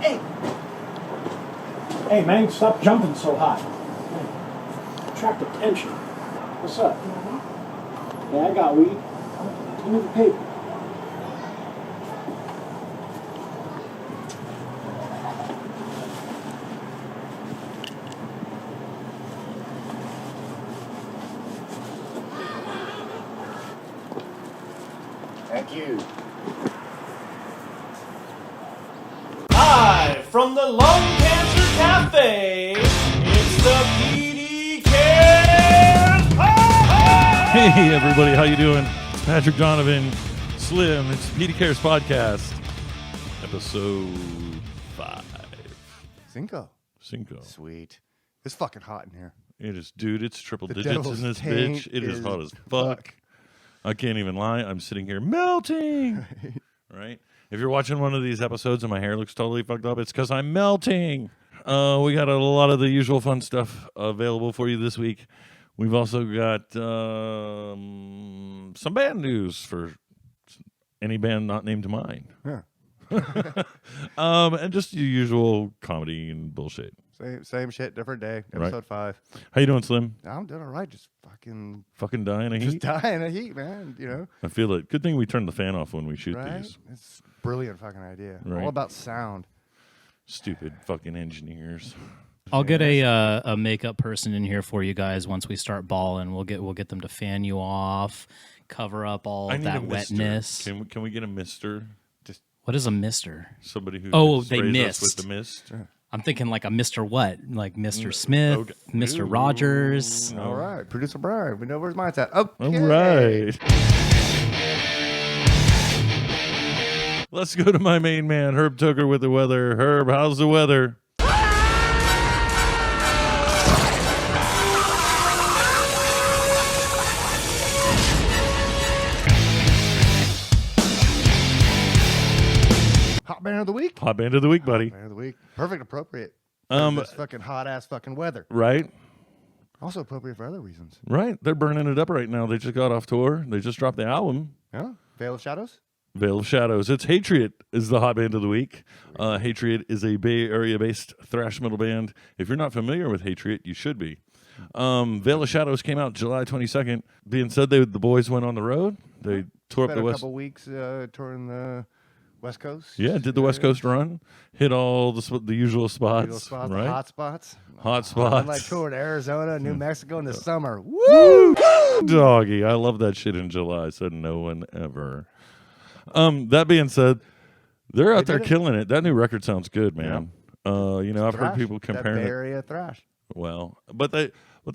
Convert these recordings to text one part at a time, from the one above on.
Hey! Hey, man, stop jumping so high. Hey, attract attention. What's up? Yeah, I got weed. Give me the paper. Thank you. Live from the Lung Cancer Cafe, it's the PDCares Podcast! Hey everybody, how you doing? It's Patrick Donovan, Slim. It's PDCares Podcast, episode 5. Cinco. Sweet. It's fucking hot in here. It is, dude. It's triple The digits devil's in this taint bitch. It is is hot as fuck. I can't even lie. I'm sitting here melting. Right? If you're watching one of these episodes and my hair looks totally fucked up, it's because I'm melting. We got a lot of the usual fun stuff available for you this week. We've also got some band news for any band not named mine. Yeah. And just your usual comedy and bullshit. Same shit, different day. Episode 5. How you doing, Slim? I'm doing all right. Just fucking Dying of just heat? dying of heat, man. You know, I feel it. Good thing we turned the fan off when we shoot right? these. It's a brilliant fucking idea. Right. All about sound. Stupid fucking engineers. I'll get a makeup person in here for you guys once we start balling. We'll get them to fan you off, cover up all I need that a mister. wetness. Can we get a mister? What is a mister? Somebody who they sprays us mist. with the mist. I'm thinking like a Mr. What? Like Mr. Smith, okay. Mr. Ooh. Rogers. No. All right, producer Brian. We know where his mind's at. Okay. All right. Let's go to my main man, Herb Tucker, with the weather. Herb, how's the weather? Hot band of the week. Hot band of the week, buddy. Band of the week. Perfect, appropriate. This fucking hot ass fucking weather. Right? Also appropriate for other reasons. Right. They're burning it up right now. They just got off tour. They just dropped the album. Yeah. Veil of Shadows. Veil of Shadows. It's Hatriot is the hot band of the week. Hatriot is a Bay Area-based thrash metal band. If you're not familiar with Hatriot, you should be. Veil of Shadows came out July 22nd. Being said, the boys went on the road. They tore up Spent the a West. couple weeks touring the West Coast. Yeah, did the West Coast run. Hit all the usual spots. Usual spots, right? the hot spots. Hot spots. Like toured Arizona, New Mexico in the summer. Woo! Doggy. I love that shit in July, so no one ever. That being said, they're out there did it. killing it. That new record sounds good, man. I've heard Thrash. people That comparing Bay it. Area thrash. Well, but they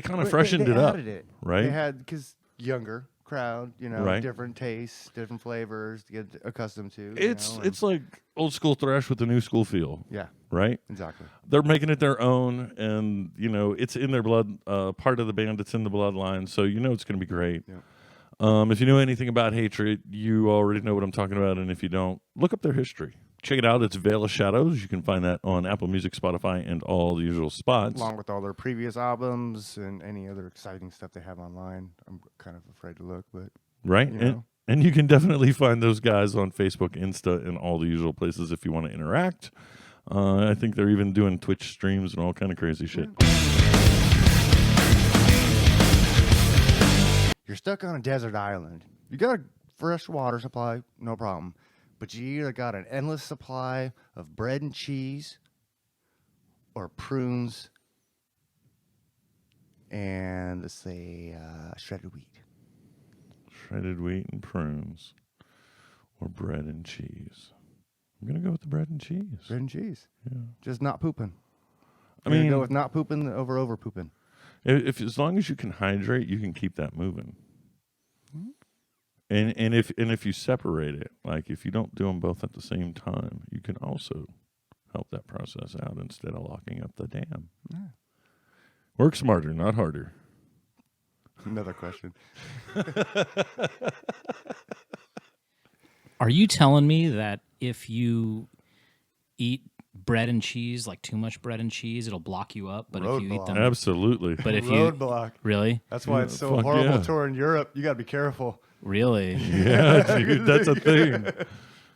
kind of They freshened it up, added it. right? They had, because younger crowd, Right. different tastes, different flavors to get accustomed to. It's like old school thrash with a new school feel, yeah, right? exactly. They're making it their own, and it's in their blood. Part of the band, it's in the bloodline, so it's going to be great. Yeah. If you know anything about Hatred, you already know what I'm talking about, and if you don't, look up their history. Check it out. It's Veil of Shadows. You can find that on Apple Music, Spotify, and all the usual spots. Along with all their previous albums and any other exciting stuff they have online. I'm kind of afraid to look, but Right? And you can definitely find those guys on Facebook, Insta, and all the usual places if you want to interact. I think they're even doing Twitch streams and all kind of crazy shit. you're stuck on a desert island. You got a fresh water supply, no problem. But you either got an endless supply of bread and cheese or prunes and, let's say, shredded wheat. Shredded wheat and prunes. Or bread and cheese. I'm going to go with the bread and cheese. Bread and cheese. Yeah. Just not pooping. I mean, go with not pooping over pooping. If as long as you can hydrate, you can keep that moving. And if you separate it, like if you don't do them both at the same time, you can also help that process out instead of locking up the dam. Yeah. Work smarter, not harder. Another question. Are you telling me that if you eat bread and cheese, like too much bread and cheese, it'll block you up? But if you eat them, Absolutely. but if you Roadblock. really, That's why it's so Fuck horrible yeah. touring Europe. You got to be careful. really, Yeah, dude, that's a thing.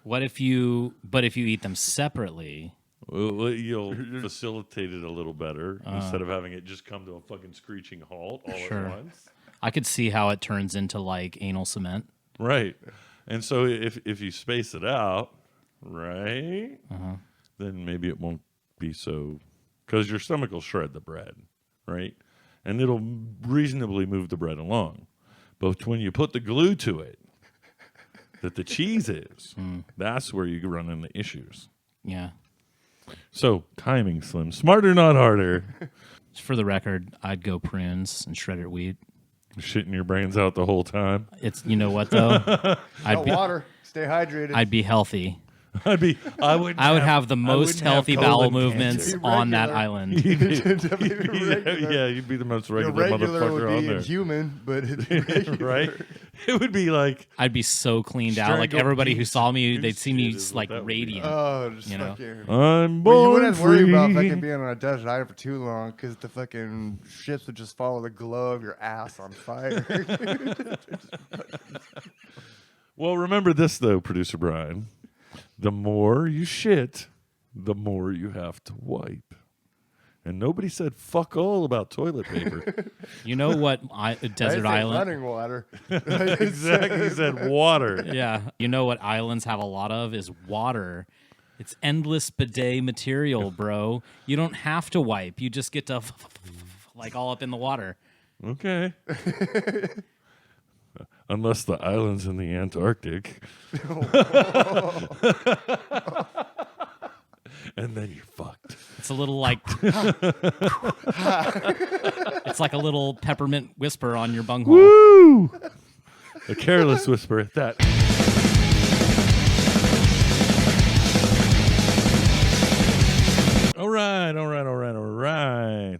what if you? But if you eat them separately, Well, you'll facilitate it a little better instead of having it just come to a fucking screeching halt all Sure. at once. I could see how it turns into like anal cement. Right. And so if you space it out, right, then maybe it won't be so, because your stomach will shred the bread, right? And it'll reasonably move the bread along. But when you put the glue to it, that the cheese is, that's where you run into issues. Yeah. So, timing, Slim. Smarter, not harder. For the record, I'd go prunes and shredded wheat. Shitting your brains out the whole time. It's, you know what though? Got water. Stay hydrated. I'd be healthy. I would have the most healthy bowel movements cancer. on that Regular. island. You'd be the most regular regular would motherfucker on be there. inhuman, but it's regular. Right? It would be like, I'd be so cleaned out. Like Strangled everybody who goose- saw me, they'd goose see me shit is like what that would be. radiant. Oh, just You know? fucking. I'm Well, you born wouldn't have to worry about free. fucking being on a desert island for too long because the fucking ships would just follow the glow of your ass on fire. Well, remember this, though, Producer Brian. The more you shit, the more you have to wipe. And nobody said fuck all about toilet paper. You know what? I Desert didn't say island. running water. Exactly. He said water. Yeah. You know what islands have a lot of is water. It's endless bidet material, bro. You don't have to wipe. You just get to like all up in the water. Okay. Unless the island's in the Antarctic. And then you're fucked. It's a little like it's like a little peppermint whisper on your bunghole. Woo! A careless whisper at that. All right.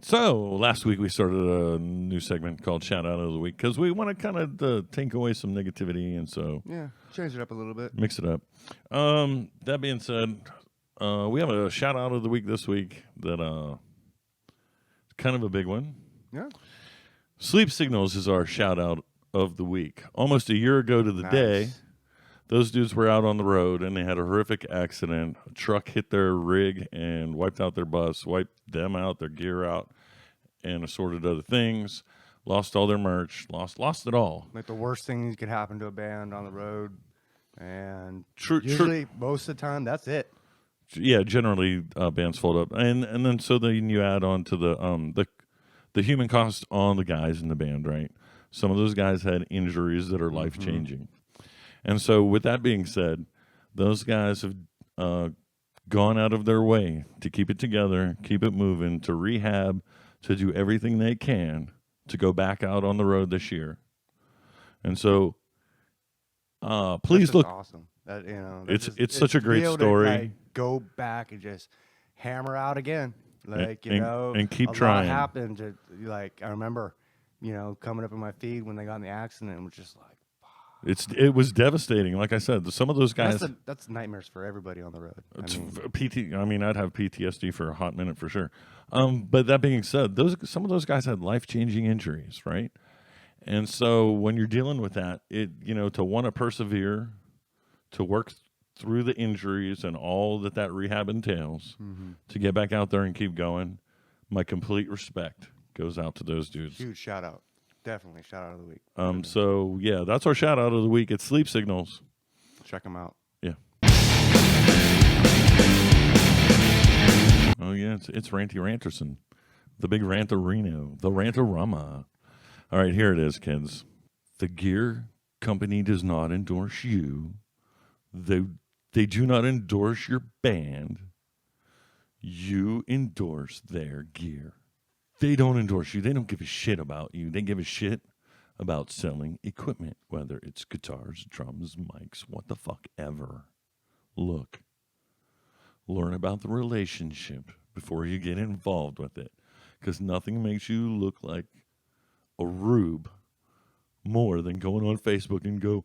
So last week we started a new segment called Shoutout of the Week because we want to kind of take away some negativity, and so Yeah, change it up a little bit. mix it up. That being said, we have a shout out of the week this week that it's kind of a big one. Yeah. Sleep Signals is our shout out of the week. Almost a year ago to the day, those dudes were out on the road and they had a horrific accident. A truck hit their rig and wiped out their bus, wiped them out, their gear out, and assorted other things. Lost all their merch, lost it all. Like the worst thing that could happen to a band on the road. And True. usually, most of the time, that's it. Yeah, generally bands fold up, and then so then you add on to the human cost on the guys in the band, right? Some of those guys had injuries that are life changing, and so with that being said, those guys have gone out of their way to keep it together, keep it moving, to rehab, to do everything they can to go back out on the road this year, and so please That's look. awesome. That, It's such a to great be able story. To, like, go back and just hammer out again, like and keep a trying. lot happened. Like I remember, coming up in my feed when they got in the accident, and was just like, It was devastating. Like I said, some of those guys. that's nightmares for everybody on the road. I'd have PTSD for a hot minute for sure. But that being said, some of those guys had life-changing injuries, right? And so when you're dealing with that, to want to persevere, to work through the injuries and all that rehab entails, to get back out there and keep going, my complete respect goes out to those dudes. Huge shout out. Definitely shout out of the week. So yeah, that's our shout out of the week. It's Sleep Signals. Check them out. Yeah. Oh yeah, it's Ranty Ranterson, the big Ranterino, the Ranterama. All right, here it is, kids. The gear company does not endorse you. They do not endorse your band. You endorse their gear. They don't endorse you. They don't give a shit about you. They give a shit about selling equipment, whether it's guitars, drums, mics, what the fuck ever. Look, learn about the relationship before you get involved with it, because nothing makes you look like a rube more than going on Facebook and go,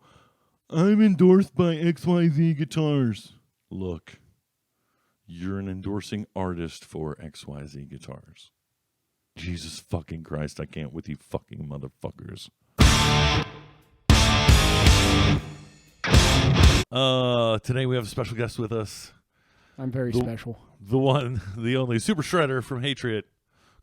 I'm endorsed by XYZ Guitars. Look, you're an endorsing artist for XYZ Guitars. Jesus fucking Christ, I can't with you fucking motherfuckers. Today we have a special guest with us. I'm very special. the one, the only super shredder from Hatriot,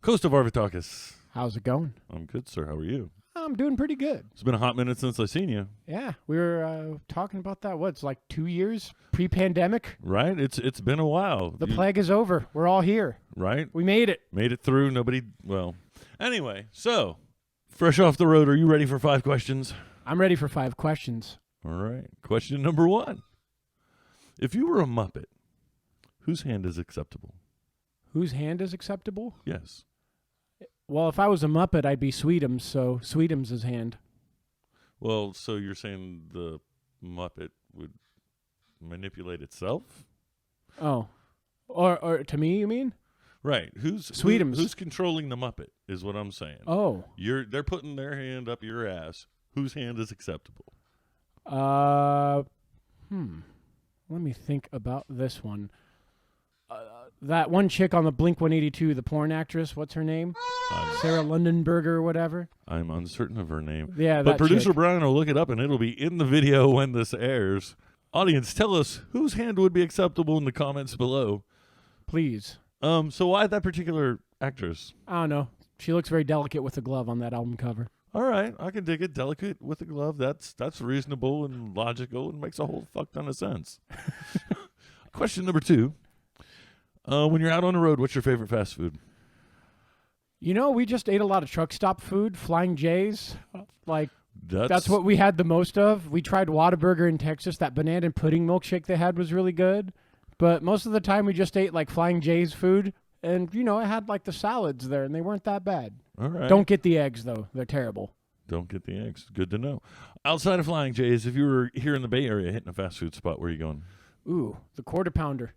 Kosta Varvatakis. How's it going? I'm good, sir. How are you? I'm doing pretty good. It's been a hot minute since I seen you. Yeah, we were talking about that. It's like 2 years pre-pandemic. Right? It's been a while. The plague is over. We're all here. Right? We made it. Made it through. Nobody. Well, anyway. So, fresh off the road. Are you ready for 5 questions? I'm ready for 5 questions. All right. Question number 1. If you were a Muppet, whose hand is acceptable? Whose hand is acceptable? Yes. Well, if I was a Muppet, I'd be Sweetums, so Sweetums' hand. Well, so you're saying the Muppet would manipulate itself? Oh. Or to me, you mean? Right. Sweetums. Who's controlling the Muppet is what I'm saying. Oh. They're putting their hand up your ass. Whose hand is acceptable? Let me think about this one. That one chick on the Blink-182, the porn actress, what's her name? Sarah Lundenberger or whatever. I'm uncertain of her name. Yeah, but that producer chick. Brian will look it up, and it'll be in the video when this airs. Audience, tell us whose hand would be acceptable in the comments below. Please. So why that particular actress? I don't know. She looks very delicate with a glove on that album cover. All right, I can dig it. Delicate with a glove. That's reasonable and logical and makes a whole fuck ton of sense. Question number 2. When you're out on the road, what's your favorite fast food? You know, we just ate a lot of truck stop food, Flying J's. Like, That's that's what we had the most of. We tried Whataburger in Texas. That banana and pudding milkshake they had was really good. But most of the time we just ate, like, Flying J's food. And, you know, it had, like, the salads there, and they weren't that bad. All right. Don't get the eggs, though. They're terrible. Don't get the eggs. Good to know. Outside of Flying J's, if you were here in the Bay Area hitting a fast food spot, where are you going? Ooh, the Quarter Pounder.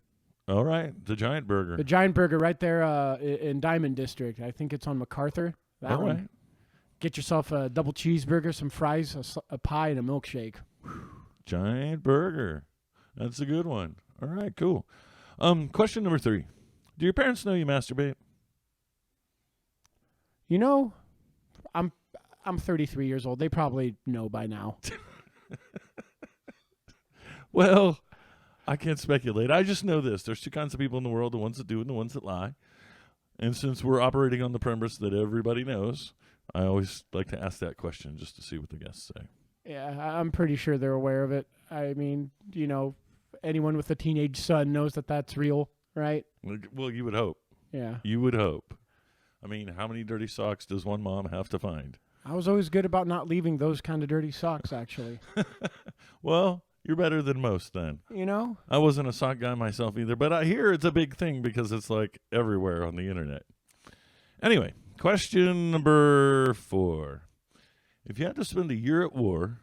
All right, the Giant Burger. The Giant Burger right there in Diamond District. I think it's on MacArthur. That All one. right. Get yourself a double cheeseburger, some fries, a pie, and a milkshake. Giant Burger. That's a good one. All right, cool. Question number 3. Do your parents know you masturbate? You know, I'm 33 years old. They probably know by now. Well, I can't speculate. I just know this. There's 2 kinds of people in the world, the ones that do and the ones that lie. And since we're operating on the premise that everybody knows, I always like to ask that question just to see what the guests say. Yeah, I'm pretty sure they're aware of it. I mean, you know, anyone with a teenage son knows that that's real, right? Well, you would hope. Yeah. You would hope. I mean, how many dirty socks does one mom have to find? I was always good about not leaving those kind of dirty socks, actually. Well, you're better than most then. You know? I wasn't a sock guy myself either, but I hear it's a big thing because it's like everywhere on the internet. Anyway, question number 4. If you had to spend a year at war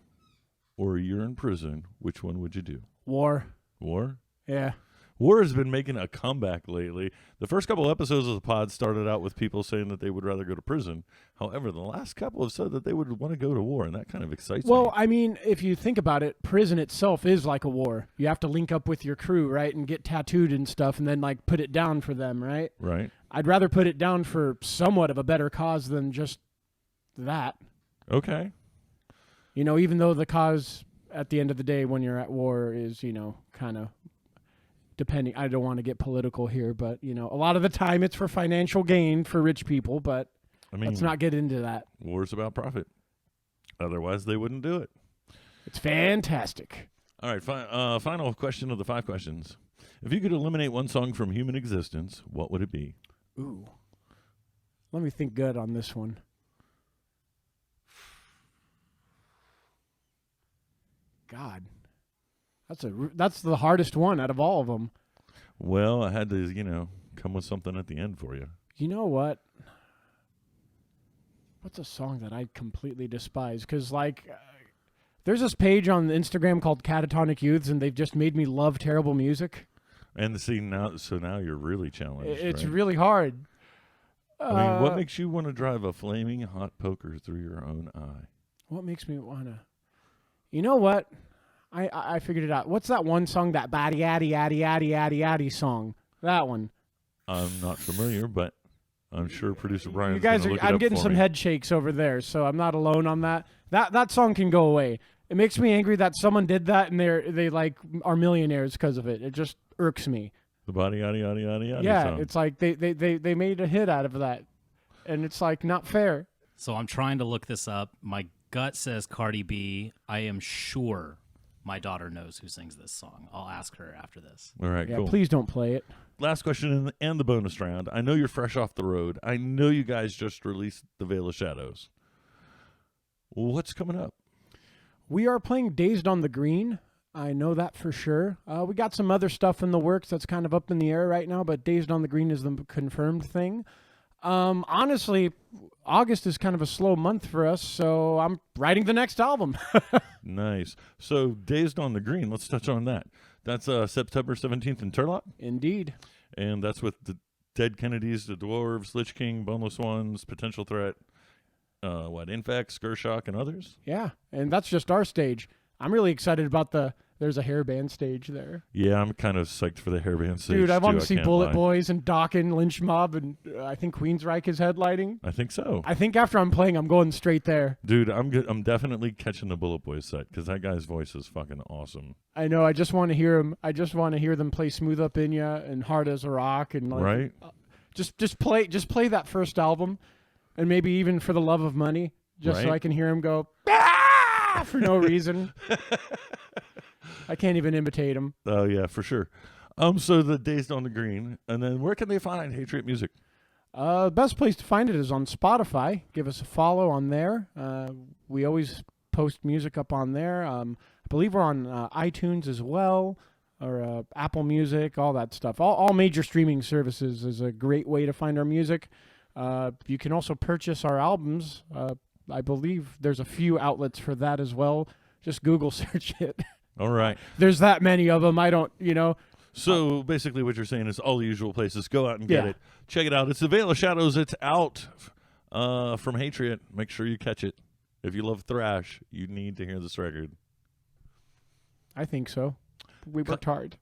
or a year in prison, which one would you do? War. War? Yeah. War has been making a comeback lately. The first couple episodes of the pod started out with people saying that they would rather go to prison. However, the last couple have said that they would want to go to war, and that kind of excites me. Well, I mean, if you think about it, prison itself is like a war. You have to link up with your crew, right, and get tattooed and stuff, and then, like, put it down for them, right? Right. I'd rather put it down for somewhat of a better cause than just that. Okay. You know, even though the cause at the end of the day when you're at war is, you know, kind of depending. I don't want to get political here, but, you know, a lot of the time it's for financial gain for rich people, but I mean, let's not get into that. war's about profit. Otherwise, they wouldn't do it. It's fantastic. All right, final question of the 5 questions. If you could eliminate one song from human existence, what would it be? Ooh. Let me think good on this one. God. That's the hardest one out of all of them. Well, I had to, you know, come with something at the end for you. You know what? What's a song that I completely despise? Because, like, there's this page on Instagram called Catatonic Youths, and they've just made me love terrible music. And see now you're really challenged. It's right? really hard. I mean, what makes you want to drive a flaming hot poker through your own eye? What makes me want to? You know what? I figured it out. What's that one song? That Batty Addy Addy Addy Addy Addy song. That one. I'm not familiar, but I'm sure producer Brian. You guys are. I'm getting some head shakes over there, so I'm not alone on that. That song can go away. It makes me angry that someone did that and they like are millionaires because of it. It just irks me. The body, yada, yada, yada, yada. Yeah, song. it's like they made a hit out of that, and it's like not fair. So I'm trying to look this up. My gut says Cardi B. I am sure my daughter knows who sings this song. I'll ask her after this. All right, Yeah, cool. please don't play it. Last question and the bonus round. I know you're fresh off the road. I know you guys just released The Veil of Shadows. What's coming up? We are playing Dazed on the Green. I know that for sure. We got some other stuff in the works that's kind of up in the air right now, but Dazed on the Green is the confirmed thing. Honestly, August is kind of a slow month for us, so I'm writing the next album. Nice. So, Dazed on the Green, let's touch on that. That's September 17th in Turlock, Indeed. and that's with the Dead Kennedys, the Dwarves, Lich King, Boneless Ones, Potential Threat, Infect, Skurshock, and others. Yeah, and that's just our stage. I'm really excited about there's a hair band stage there. Yeah, I'm kind of psyched for the hairband stage. Dude, I want too, to see can't Bullet lie. Boys and Dokken, Lynch Mob, and I think Queensryche is headlining. I think so. I think after I'm playing, I'm going straight there. Dude, I'm good. I'm definitely catching the Bullet Boys set because that guy's voice is fucking awesome. I know. I just want to hear them. I just want to hear them play "Smooth Up In Ya" and "Hard as a Rock" and like, Right? Just play that first album, and maybe even "For the Love of Money," just so Right. I can hear him go "Ah!" for no reason. I can't even imitate him. Oh yeah, for sure. So the Dazed on the Green, and then where can they find Hatriot music? The best place to find it is on Spotify. Give us a follow on there. We always post music up on there. I believe we're on iTunes as well, or Apple Music, all that stuff. All major streaming services is a great way to find our music. You can also purchase our albums. I believe there's a few outlets for that as well. Just Google search it. All right. There's that many of them. I don't, So basically, what you're saying is all the usual places. Go out and get Yeah. it. Check it out. It's The Veil of Shadows. It's out from Hatriot. Make sure you catch it. If you love thrash, you need to hear this record. I think so. We worked hard.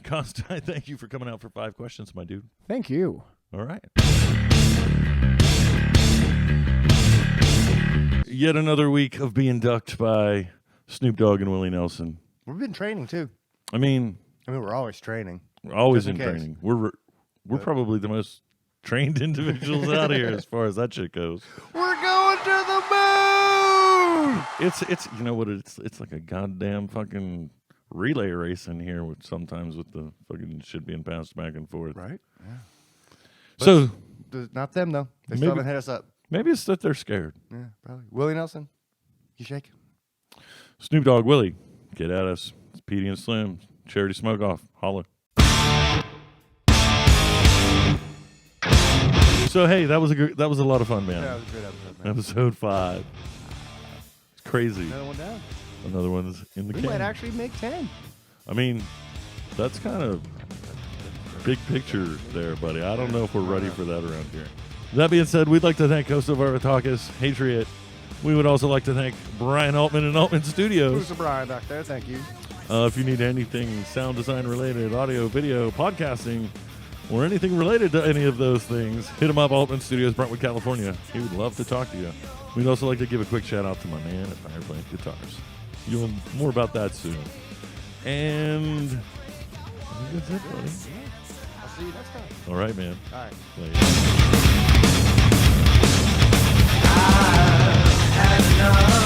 Kosta, I thank you for coming out for 5 questions, my dude. Thank you. All right. Yet another week of being ducked by Snoop Dogg and Willie Nelson. We've been training too. I mean, We're always training. we're always Just in in case. training. We're probably the most trained individuals out here as far as that shit goes. We're going to the moon. It's you know what it's like a goddamn fucking relay race in here with sometimes with the fucking shit being passed back and forth. Right. Yeah. So Not them though. They Maybe- still haven't hit us up. maybe it's that they're scared. Yeah, probably. Willie Nelson, you shake. Snoop Dogg, Willie, get at us. It's Petey and Slim. Charity Smoke Off. Holla. So hey, that was a lot of fun, man. Yeah, it was a great episode, man. Episode 5. It's crazy. Another one down. Another one's in the We can. might actually make 10. I mean, that's kind of big picture there, buddy. I don't know if we're ready for that around here. That being said, we'd like to thank Kosta Varvatakis, Hatriot. We would also like to thank Brian Altman and Altman Studios. Who's the Brian back there? Thank you. If you need anything sound design related, audio, video, podcasting, or anything related to any of those things, hit him up, Altman Studios, Brentwood, California. He would love to talk to you. We'd also like to give a quick shout out to my man at Fireplant Guitars. You'll more about that soon. And I think that's it, buddy. I'll see you next time. All right, man. All right. Later. Had enough.